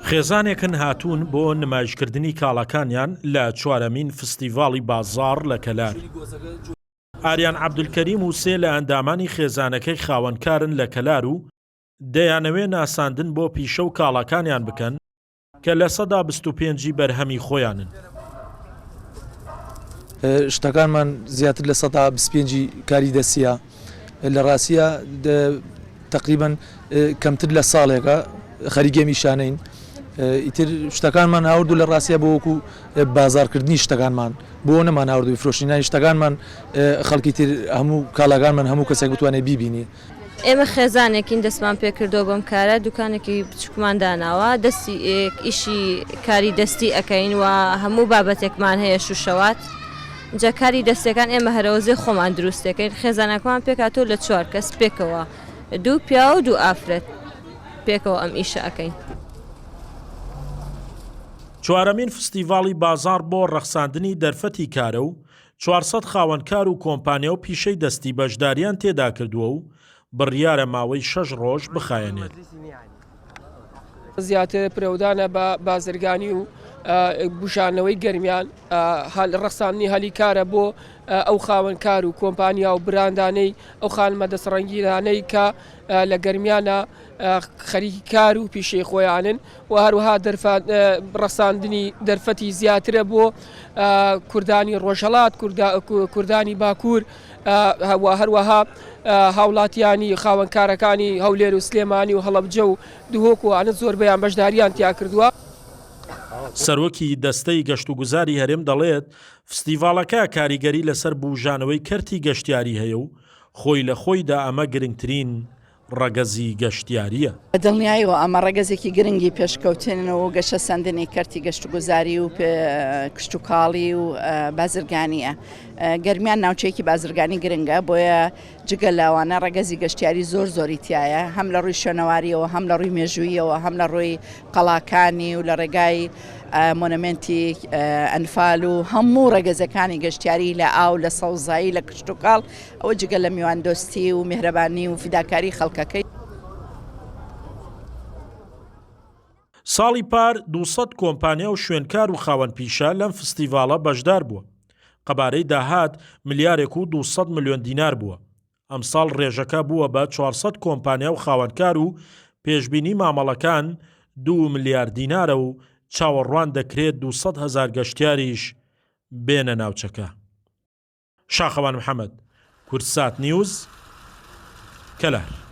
خێزانێکن هاتوون بۆ نمایشکردنی کاڵەکانیان لە چوارەمین فستیڤاڵی بازاڕ لە کەلار. ئاریان عەبدولکەریم و سێ لە ئەندامانی خێزانەکەی خاوەنکارن لە کەلار و دەیانەوێ ناساندن بۆ پیشە و کاڵەکانیان بکەن کە لە سەدا 25 بەرهەمی خۆیانن. شتەکانمان زیاتر لە سەدا 25 کاری دەستیە لە ڕاستیە تقریبان کەمتر لە ساڵێکە خەریگە میشانەین. ئیتر شتەکانمان هاوردوو لە ڕاستیە بۆ وەکو بازارکردنی شتەکانمان بۆ نەمان هاوردووی فرۆشتنی شتەکانمان خەڵکی تر هەموو کاڵاکانمان هەموو کەسێک بتوانێت بیبینی. ئێمە خێزانێکین دەستمان پێکردەوە بەم کارە دوکانێکی بچووکمان داناوە دەستی ئیشی کاری دەستی ئەەکەین و هەموو بابەتێکمان هەیە شوشەوات جا کاری دەستەکان ئێمە هەرەوەزێ خۆمان دروستەکەین خێزانەکەمان پێکاتۆ لە 4 کەس پێکەوە 2 پیا و 2 ئافرەت پێکەوە ئەم ئیشە ئەەکەین. چوارەمین فستیڤاڵی بازاڕ بۆ ڕەخساندنی دەرفەتی کارە و 400 خاوەنکار و کۆمپانیا و پیشەی دەستی بەشداریان تێدا کردووە و بڕیارە ماوەی 6 ڕۆژ بخایەنێت. زیاتر پرەودانە بە بازرگانی و بژانەوەی گەرمیان ڕەخساندنی هەلی کارە بۆ ئەو خاوەنکار و کۆمپانیا و براندانەی ئەو خانمە دەسڕەنگیرانەی کە لە گەرمیانە خەریکی کار و پیشەی خۆیانن و هەروەها ڕەساندنی دەرفەتی زیاترە بۆ کوردانی ڕۆژهەڵات کوردانی باکوور هەروەها هاوڵاتیانی خاوەنکارەکانی هەولێر و سلێمانی و هەڵەبجە و دوهۆکوانە زۆربەیان بەشداریان تیا کردووە. سەرۆکی دەستەی گەشت و گوزاری هەرێم دەڵێت فستیڤاڵەکە کاریگەری لەسەر بوژانەوەی کەرتی گەشتیاری هەیە و خۆی لە خۆیدا ئەمە گرنگترین ڕەگەزی گەشتیاریە. دڵنیایەوە ئەمە ڕەگەزێکی گرنگی پێشکەوتنەوە گەشە سندنی کەرتی گەشت و گوزاری و کشت و کاڵی و بازرگانیە. گەرمیان ناوچەیەکی بازرگانی گرنگە بۆیە جگە لاوانە ڕەگەزی گەشتیاری زۆری تایە هەم لە ڕووی شوێنەواریەوە هەم لە ڕووی مێژوویەوە هەم لە ڕووی قەڵاکانی و لە ڕێگای مۆنەمنتی ئەنفال و هەموو ڕێگەزەکانی گەشتیاری لە ئاو لە سەوزایی لە کشت و کاڵ ئەوە جگە لە میواندۆستی و میهرەبانی و فیداکاری خەڵکەکەی. ساڵی پار 200 کۆمپانیا و شوێنکار و خاوەن پیشە لەم فستیڤاڵە بەشدار بووە. قەبارەی داهات ملیارێک و 200 ملیۆن دینار بووە. ئەمساڵ ڕێژەکە بووە بە 400 کۆمپانیا و خاوەنکار و پێشبینی مامەڵەکان 2 ملیار دینارە و چاوەڕوان دەکرێت 200,000 گەشتیاریش بێنە ناوچەکە. شاخەوان محەممەد، کورتسات نیوز، کەلار.